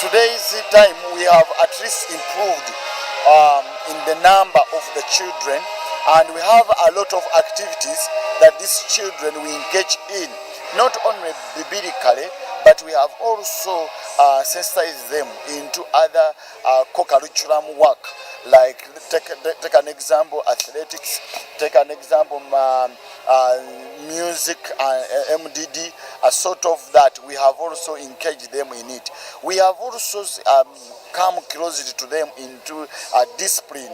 Today's this time we have at least improved in the number of the children, and we have a lot of activities that these children we engage in, not only biblically, but we have also sensitized them into other co-curriculum work, like take an example, athletics, take an example, music, MDD, a sort of that. We have also engaged them in it. We have also come closely to them into discipline,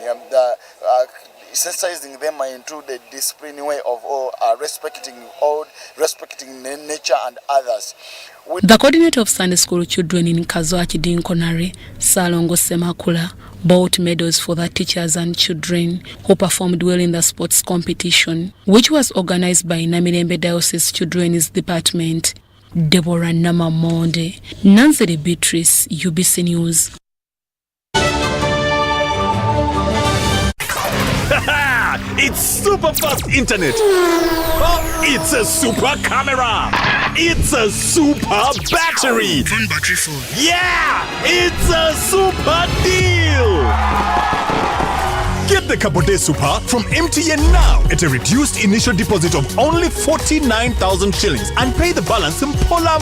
sensitizing them into the discipline way of respecting nature and others. The coordinator of Sunday School Children in Kazwachi Dinkonari, Salongo Semakula, bought medals for the teachers and children who performed well in the sports competition, which was organized by Namirembe Diocese Children's Department. Deborah Namamonde, Nancy Beatrice, UBC News. It's super fast internet. Oh, it's a super camera. It's a super battery. Phone battery full. Yeah, it's a super deal. Get the Kabode Super from MTN now at a reduced initial deposit of only 49,000 shillings and pay the balance in Pola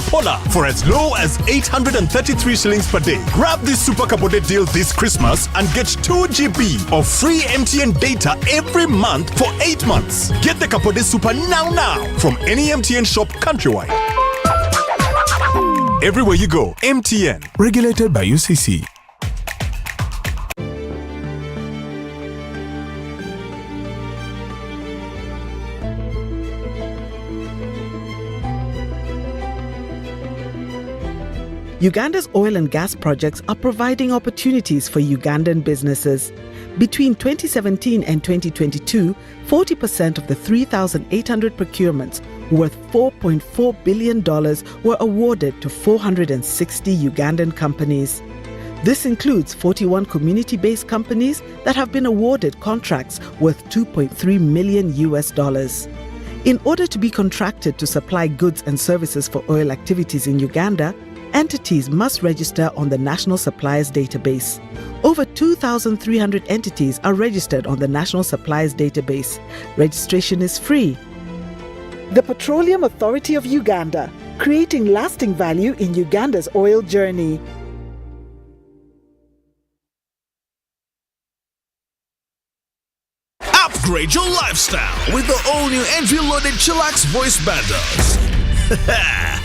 for as low as 833 shillings per day. Grab this Super Kabode deal this Christmas and get 2 GB of free MTN data every month for 8 months. Get the Kabode Super now from any MTN shop countrywide. Everywhere you go, MTN. Regulated by UCC. Uganda's oil and gas projects are providing opportunities for Ugandan businesses. Between 2017 and 2022, 40% of the 3,800 procurements worth $4.4 billion were awarded to 460 Ugandan companies. This includes 41 community-based companies that have been awarded contracts worth $2.3 million. In order to be contracted to supply goods and services for oil activities in Uganda, entities must register on the National Suppliers Database. Over 2,300 entities are registered on the National Suppliers Database. Registration is free. The Petroleum Authority of Uganda, creating lasting value in Uganda's oil journey. Upgrade your lifestyle with the all-new entry-loaded Chillax voice bundles.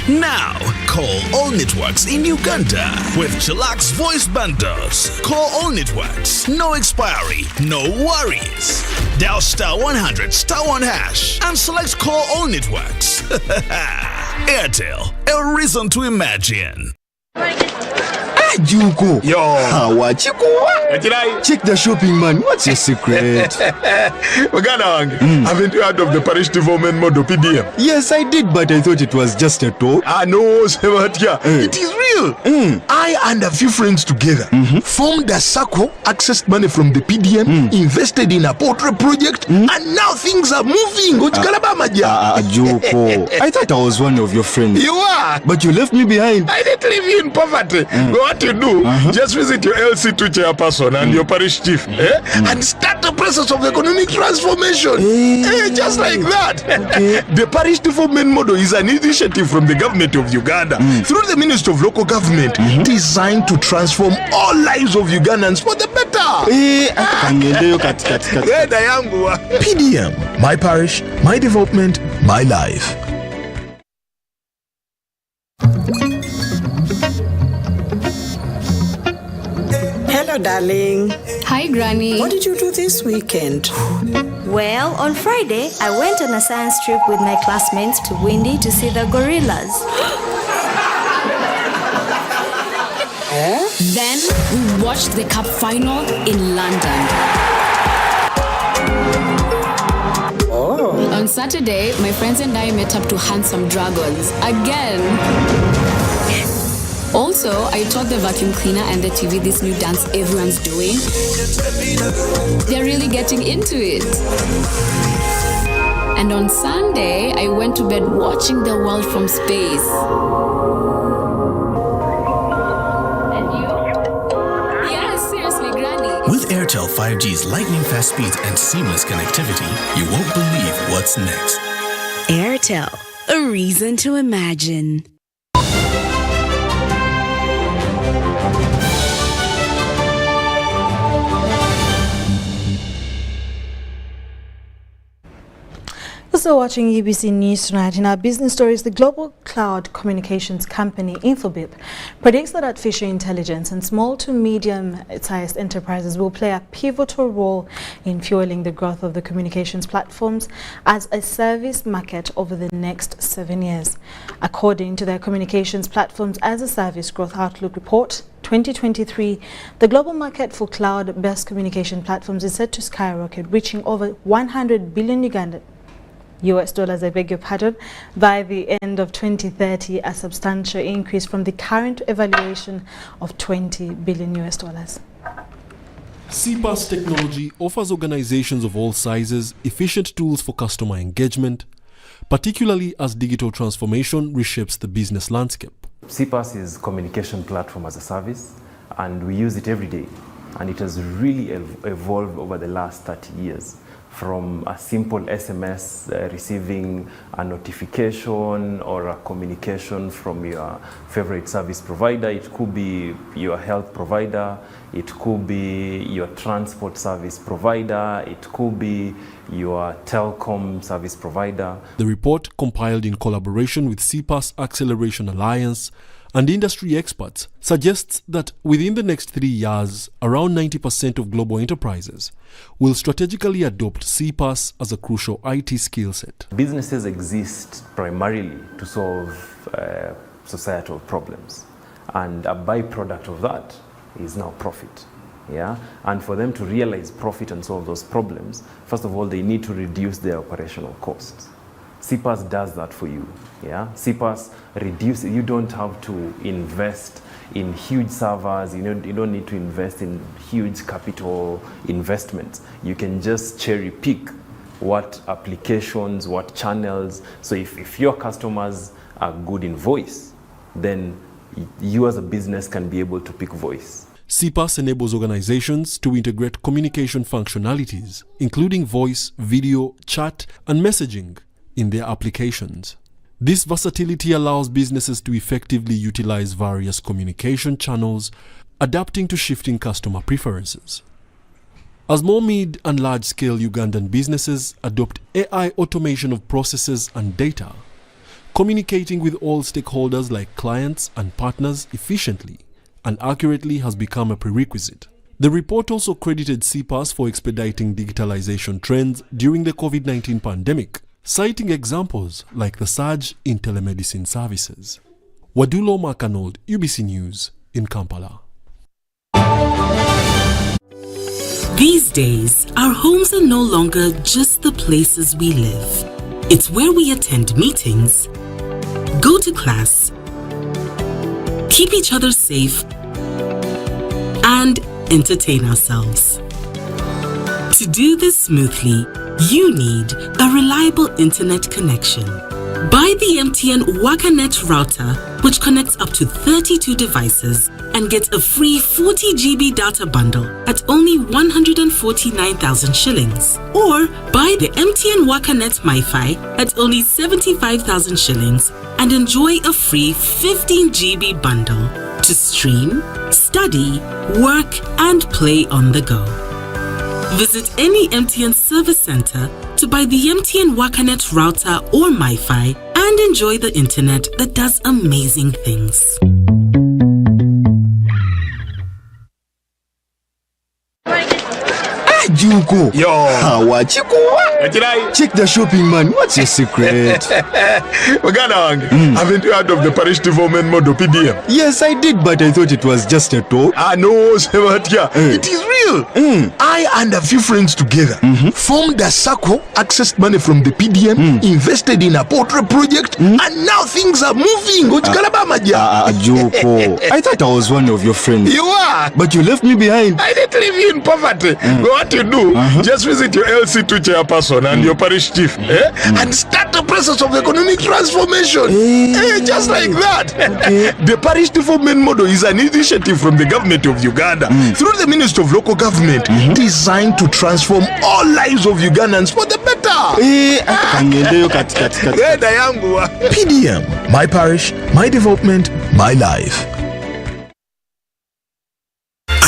Now, call all networks in Uganda with Chillax voice bundles. Call all networks, no expiry, no worries. Dial *100 *1# and select call all networks. Airtel, a reason to imagine. Juko. Yo. What you go? Check the shopping, man. What's your secret? Haven't you heard of the parish development model PDM? Yes, I did, but I thought it was just a talk. No, it is real. I and a few friends together formed a circle, accessed money from the PDM, invested in a portrait project, and now things are moving. Juko. I thought I was one of your friends. You are. But you left me behind. I didn't leave you in poverty. What you do, just visit your LC2 chairperson and your parish chief and start the process of economic transformation. Just like that. The parish development model is an initiative from the government of Uganda through the Ministry of Local Government designed to transform all lives of Ugandans for the better. PDM, my parish, my development, my life. Hello, darling. Hi, Granny. What did you do this weekend? Well, on Friday, I went on a science trip with my classmates to Windy to see the gorillas. Then, we watched the cup final in London. On Saturday, my friends and I met up to hunt some dragons. Again. Also, I taught the vacuum cleaner and the TV this new dance everyone's doing. They're really getting into it. And on Sunday, I went to bed watching the world from space. And you? With Airtel 5G's lightning-fast speeds and seamless connectivity, you won't believe what's next. Airtel, a reason to imagine. Also watching UBC News tonight. In our business stories, the global cloud communications company Infobip predicts that artificial intelligence and small to medium-sized enterprises will play a pivotal role in fueling the growth of the communications platforms as a service market over the next 7 years. According to their Communications Platforms as a Service Growth Outlook report 2023, the global market for cloud-based communication platforms is set to skyrocket, reaching over 100 billion US dollars, I beg your pardon, by the end of 2030, a substantial increase from the current evaluation of 20 billion US dollars. CPaaS technology offers organizations of all sizes efficient tools for customer engagement, particularly as digital transformation reshapes the business landscape. CPaaS is communication platform as a service, and we use it every day, and it has really evolved over the last 30 years. From a simple SMS receiving a notification or a communication from your favorite service provider. It could be your health provider, it could be your transport service provider, it could be your telecom service provider. The report, compiled in collaboration with CPaaS Acceleration Alliance and industry experts, suggests that within the next 3 years, around 90% of global enterprises will strategically adopt CPaaS as a crucial IT skill set. Businesses exist primarily to solve societal problems, and a byproduct of that is now profit. Yeah? And for them to realize profit and solve those problems, first of all, they need to reduce their operational costs. CPaaS does that for you. Yeah? CPaaS reduces, you don't have to invest in huge servers, you don't need to invest in huge capital investments. You can just cherry pick what applications, what channels. So if your customers are good in voice, then you as a business can be able to pick voice. CPaaS enables organizations to integrate communication functionalities, including voice, video, chat, and messaging in their applications. This versatility allows businesses to effectively utilize various communication channels, adapting to shifting customer preferences. As more mid- and large-scale Ugandan businesses adopt AI automation of processes and data, communicating with all stakeholders like clients and partners efficiently and accurately has become a prerequisite. The report also credited CPaaS for expediting digitalization trends during the COVID-19 pandemic, citing examples like the surge in telemedicine services. Wadulo Makanold, UBC News in Kampala. These days, our homes are no longer just the places we live. It's where we attend meetings, go to class, keep each other safe, and entertain ourselves. To do this smoothly, you need a reliable internet connection. Buy the MTN WakaNet router, which connects up to 32 devices, and get a free 40 GB data bundle at only 149,000 shillings. Or buy the MTN WakaNet MiFi at only 75,000 shillings and enjoy a free 15 GB bundle to stream, study, work, and play on the go. Visit any MTN service center to buy the MTN WakaNet router or MiFi and enjoy the internet that does amazing things. Juko. Yo. Check the shopping, man. What's your secret? Haven't you heard of the parish development model PDM? Yes, I did, but I thought it was just a talk. No, it is real. I and a few friends together formed a circle, accessed money from the PDM, invested in a portrait project, and now things are moving. Juko. I thought I was one of your friends. You are. But you left me behind. I didn't leave you in poverty. What you do, do, just visit your LC2 chairperson and your parish chief, and start the process of economic transformation. Just like that. The parish development model is an initiative from the government of Uganda through the Ministry of Local Government, designed to transform all lives of Ugandans for the better. PDM, my parish, my development, my life.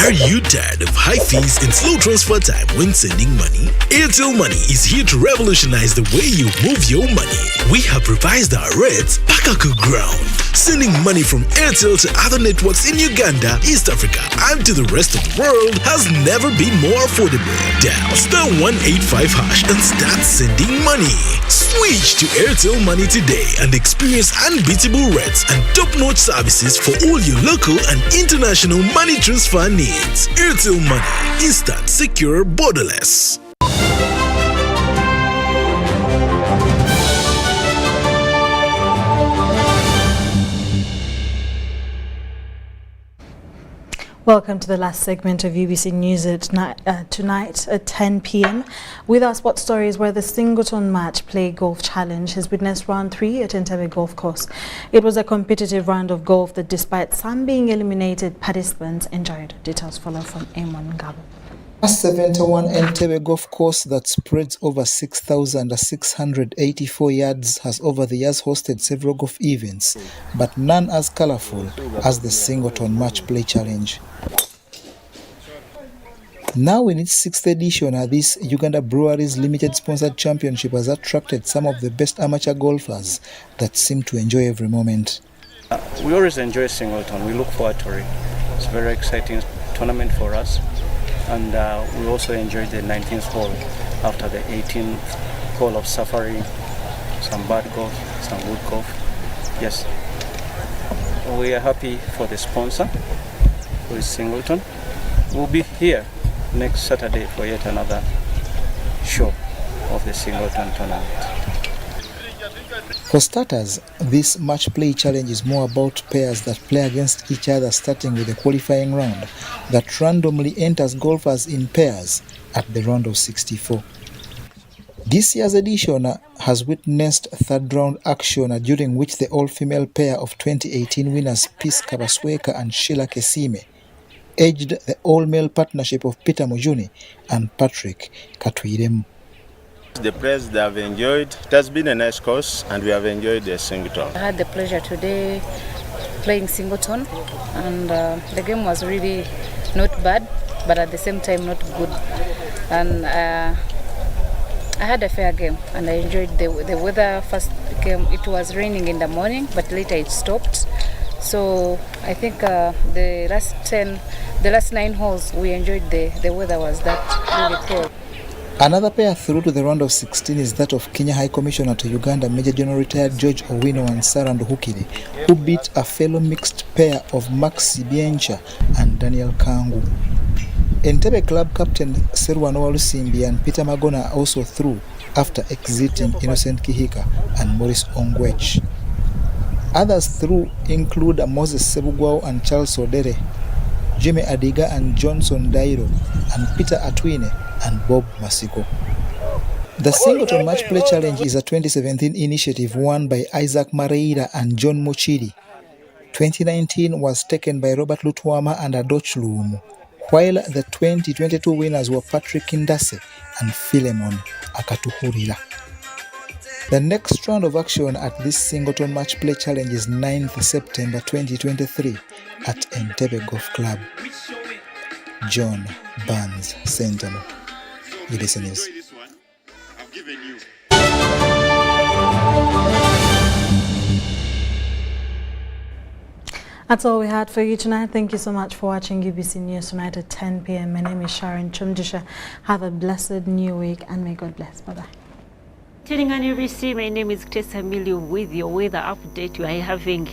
Are you tired of high fees and slow transfer time when sending money? Airtel Money is here to revolutionize the way you move your money. We have revised our rates back to ground. Sending money from Airtel to other networks in Uganda, East Africa, and to the rest of the world has never been more affordable. Dial *185# and start sending money. Switch to Airtel Money today and experience unbeatable rates and top-notch services for all your local and international money transfer needs. Airtel Money, instant, secure, borderless. Welcome to the last segment of UBC News tonight at 10 p.m. With our sports stories, where the Singleton Match Play Golf Challenge has witnessed round 3 at Entebbe Golf Course. It was a competitive round of golf that, despite some being eliminated, participants enjoyed. Details follow from Amon Gabo. A 71 Entebbe golf course that spreads over 6,684 yards has over the years hosted several golf events, but none as colorful as the Singleton Match Play Challenge. Now in its 6th edition, this Uganda Breweries Limited sponsored championship has attracted some of the best amateur golfers that seem to enjoy every moment. We always enjoy Singleton. We look forward to it. It's a very exciting tournament for us. And we also enjoyed the 19th hole after the 18th hole of safari, some bad golf, some good golf. Yes, we are happy for the sponsor, who is Singleton. We'll be here next Saturday for yet another show of the Singleton tournament. For starters, this match play challenge is more about pairs that play against each other, starting with a qualifying round that randomly enters golfers in pairs at the round of 64. This year's edition has witnessed third round action during which the all-female pair of 2018 winners Peace Kabasweka and Sheila Kesime edged the all-male partnership of Peter Mujuni and Patrick Katwiremu. The players they have enjoyed. It has been a nice course and we have enjoyed the Singleton. I had the pleasure today playing Singleton, and the game was really not bad, but at the same time not good. And I had a fair game and I enjoyed the weather. First game it was raining in the morning, but later it stopped. So I think the last 9 holes we enjoyed the weather was that really cool. Another pair through to the round of 16 is that of Kenya High Commissioner to Uganda, Major General retired George Owino and Sarah Nduhukiri, who beat a fellow mixed pair of Maxi Biencha and Daniel Kangu. Entebbe Club captain Serwano Walusimbi and Peter Magona also through after exiting Innocent Kihika and Maurice Ongwech. Others through include Moses Sebugwao and Charles Odere, Jimmy Adiga and Johnson Dairo, and Peter Atwine and Bob Masiko. The Singleton Match Play Challenge is a 2017 initiative won by Isaac Mareira and John Mochiri. 2019 was taken by Robert Lutwama and Adoch Luumu, while the 2022 winners were Patrick Indase and Philemon Akatuhurira. The next round of action at this Singleton Match Play Challenge is 9th September 2023 at Entebbe Golf Club. John Barnes, Sentinel. UBC News. That's all we had for you tonight. Thank you so much for watching UBC News tonight at 10 p.m. My name is Sharon Chumdisha. Have a blessed new week and may God bless. Bye-bye. Tuning on UBC, my name is Tessa Milio with your weather update. We are having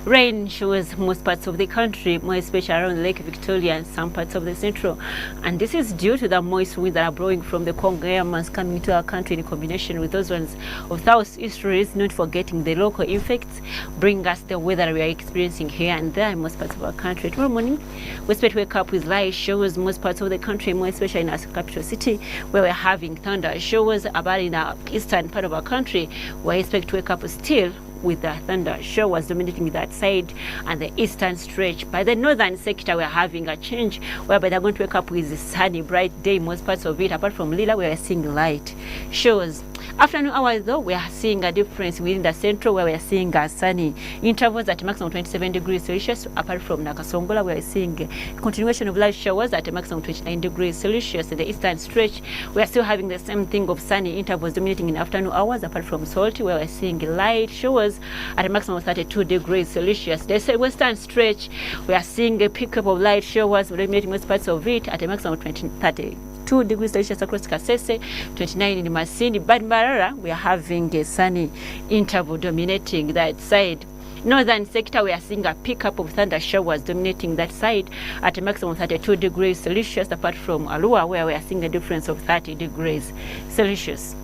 rain showers most parts of the country, more especially around Lake Victoria and some parts of the central. And this is due to the moist winds that are blowing from the Congo air mass coming into our country in combination with those ones of southeasterlies, not forgetting the local effects, bring us the weather we are experiencing here and there in most parts of our country. Tomorrow morning, we expect to wake up with light showers most parts of the country, more especially in our capital city, where we're having thunder showers. About in our eastern part of our country, we expect to wake up still with the thunder showers dominating that side and the eastern stretch. By the northern sector, we're having a change whereby they're going to wake up with a sunny, bright day, most parts of it, apart from Lila, where we're seeing light showers. Afternoon hours, though, we are seeing a difference within the central, where we are seeing sunny intervals at a maximum 27 degrees Celsius, apart from Nakasongola, where we are seeing a continuation of light showers at a maximum 29 degrees Celsius. In the eastern stretch, we are still having the same thing of sunny intervals dominating in afternoon hours, apart from Salty, where we are seeing light showers at a maximum of 32 degrees Celsius. The western stretch, we are seeing a pickup of light showers dominating most parts of it at a maximum of 32 degrees Celsius across Kasese, 29 in Masindi. But Mbarara, we are having a sunny interval dominating that side. Northern sector, we are seeing a pickup of thunder showers dominating that side at a maximum of 32 degrees Celsius, apart from Arua, where we are seeing a difference of 30 degrees Celsius.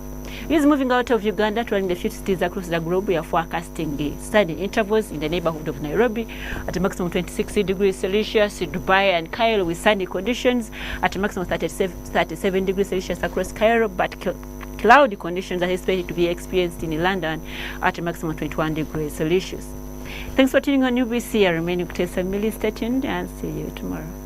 Is moving out of Uganda to the 50 cities across the globe. We are forecasting sunny intervals in the neighborhood of Nairobi at a maximum 26 degrees Celsius, Dubai and Cairo with sunny conditions at a maximum 37 degrees Celsius across Cairo, but cloudy conditions are expected to be experienced in London at a maximum 21 degrees Celsius. Thanks for tuning on UBC. I remain with Tessa Millie. Stay tuned and see you tomorrow.